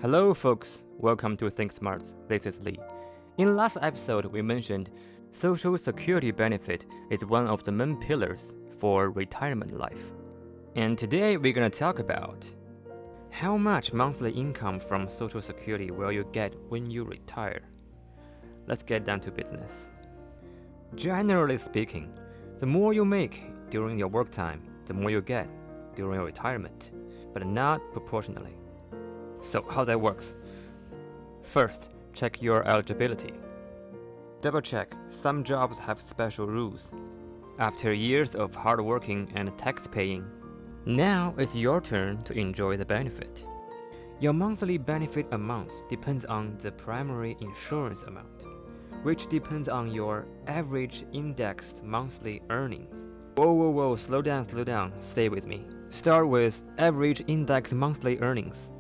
Hello folks, welcome to ThinkSmartz. This is Lee. In last episode, we mentioned Social Security benefit is one of the main pillars for retirement life. And today we're going to talk about how much monthly income from Social Security will you get when you retire. Let's get down to business. Generally speaking, the more you make during your work time, the more you get during your retirement, but not proportionally. So how that works? First, check your eligibility. Double check, some jobs have special rules. After years of hard working and tax paying, now it's your turn to enjoy the benefit. Your monthly benefit amount depends on the primary insurance amount, which depends on your average indexed monthly earnings. Whoa, slow down, stay with me. Start with average indexed monthly earnings.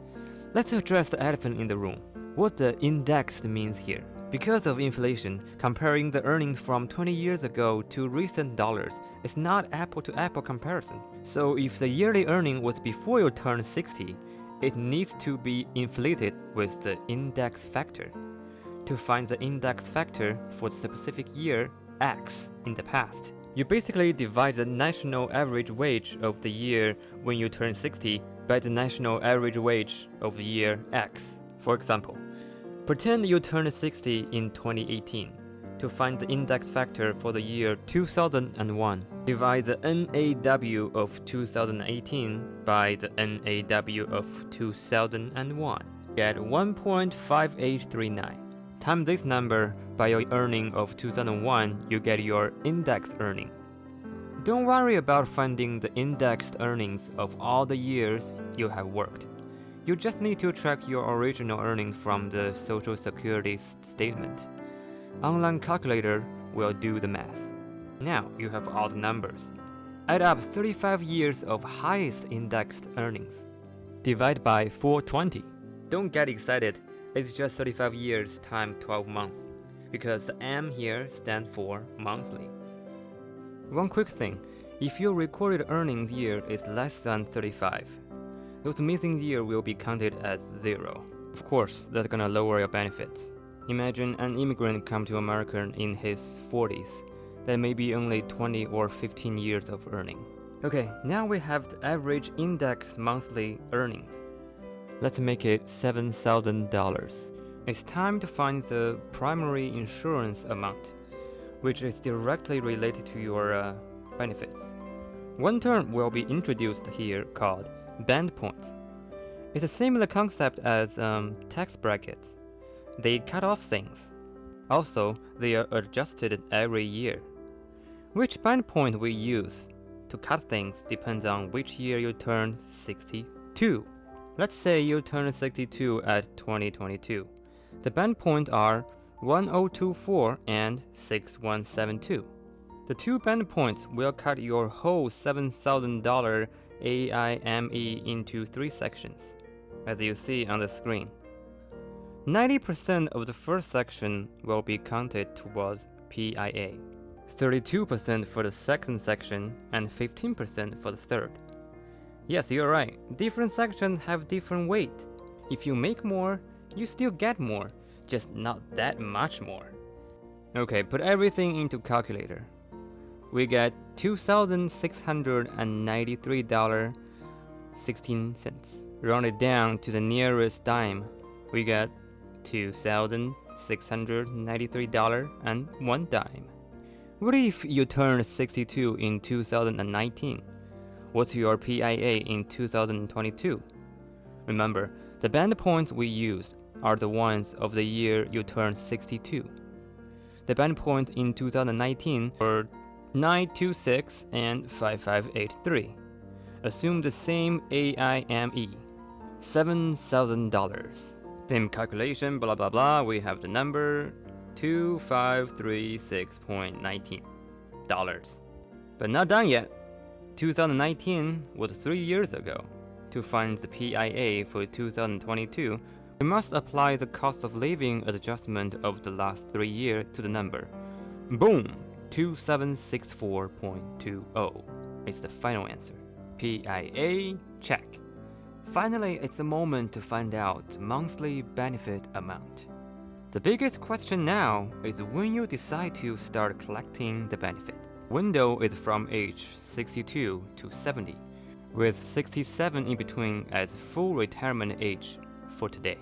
Let's address the elephant in the room. What the indexed means here. Because of inflation, comparing the earnings from 20 years ago to recent dollars is not apple-to-apple comparison. So if the yearly earning was before you turned 60, it needs to be inflated with the index factor. To find the index factor for the specific year X in the past, you basically divide the national average wage of the year when you turn 60 by the national average wage of the year X. For example, pretend you turned 60 in 2018. To find the index factor for the year 2001, divide the NAW of 2018 by the NAW of 2001. Get 1.5839. Times this number by your earning of 2001, you get your indexed earning. Don't worry about finding the indexed earnings of all the years you have worked. You just need to track your original earnings from the Social Security statement. Online calculator will do the math. Now you have all the numbers. Add up 35 years of highest indexed earnings. Divide by 420. Don't get excited, it's just 35 years times 12 months, because the M here stands for monthly. One quick thing, if your recorded earnings year is less than 35, those missing years will be counted as 0. Of course, that's gonna lower your benefits. Imagine an immigrant come to America in his 40s. That may be only 20 or 15 years of earning. Okay, now we have the average indexed monthly earnings. Let's make it $7,000. It's time to find the primary insurance amount, which is directly related to your benefits. One term will be introduced here called band points. It's a similar concept as tax brackets. They cut off things. Also, they are adjusted every year. Which band point we use to cut things depends on which year you turn 62. Let's say you turn 62 at 2022. The band points are 1024 and 6172. The two band points will cut your whole $7,000 AIME into 3 sections, as you see on the screen. 90% of the first section will be counted towards PIA, 32% for the second section, and 15% for the third. Yes, you're right, different sections have different weight. If you make more, you still get more, just not that much more. Okay, put everything into calculator. We get $2,693.16. Round it down to the nearest dime. We get $2,693.01. What if you turn 62 in 2019? What's your PIA in 2022? Remember, the band points we used are the ones of the year you turned 62. The band points in 2019 were 926 and 5583. Assume the same AIME, $7,000. Same calculation, blah blah blah, we have the number $2,536.19. But not done yet. 2019 was 3 years ago. To find the PIA for 2022, we must apply the cost of living adjustment of the last 3 years to the number. Boom! 2764.20 is the final answer. PIA check. Finally, it's the moment to find out the monthly benefit amount. The biggest question now is when you decide to start collecting the benefit. Window is from age 62 to 70, with 67 in between as full retirement age for today.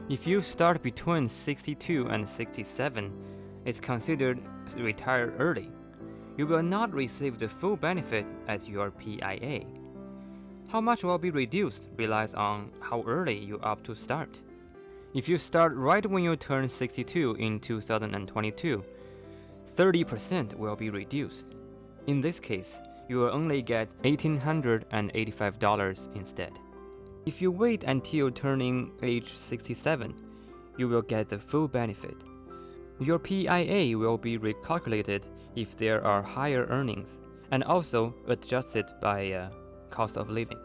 If you start between 62 and 67, it's considered retired early. You will not receive the full benefit as your PIA. How much will be reduced relies on how early you opt to start. If you start right when you turn 62 in 2022, 30% will be reduced. In this case, you will only get $1,885 instead. If you wait until turning age 67, you will get the full benefit. Your PIA will be recalculated if there are higher earnings, and also adjusted by cost of living.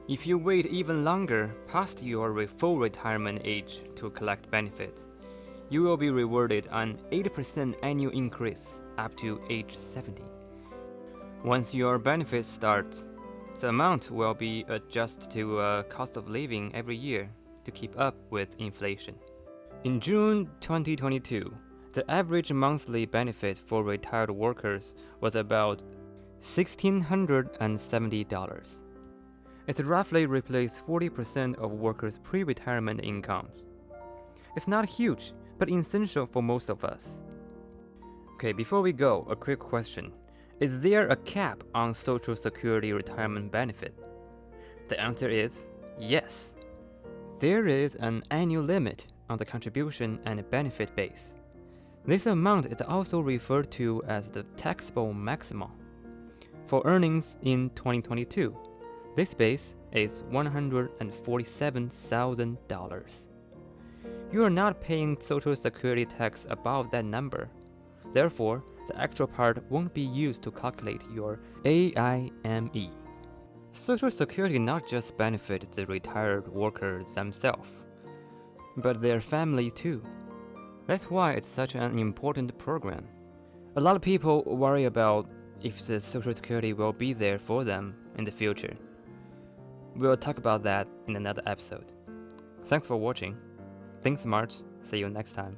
If you wait even longer past your full retirement age to collect benefits, you will be rewarded an 8% annual increase up to age 70. Once your benefits start, the amount will be adjusted to cost of living every year to keep up with inflation. In June 2022, the average monthly benefit for retired workers was about $1,670. It roughly replaced 40% of workers' pre-retirement incomes. It's not huge, but essential for most of us. Okay, before we go, a quick question. Is there a cap on Social Security retirement benefit? The answer is yes. There is an annual limit on the contribution and benefit base. This amount is also referred to as the taxable maximum. For earnings in 2022, this base is $147,000. You are not paying Social Security tax above that number. Therefore, the actual part won't be used to calculate your AIME. Social Security not just benefits the retired workers themselves, but their families too. That's why it's such an important program. A lot of people worry about if the Social Security will be there for them in the future. We'll talk about that in another episode. Thanks for watching. ThinkSmartz. See you next time.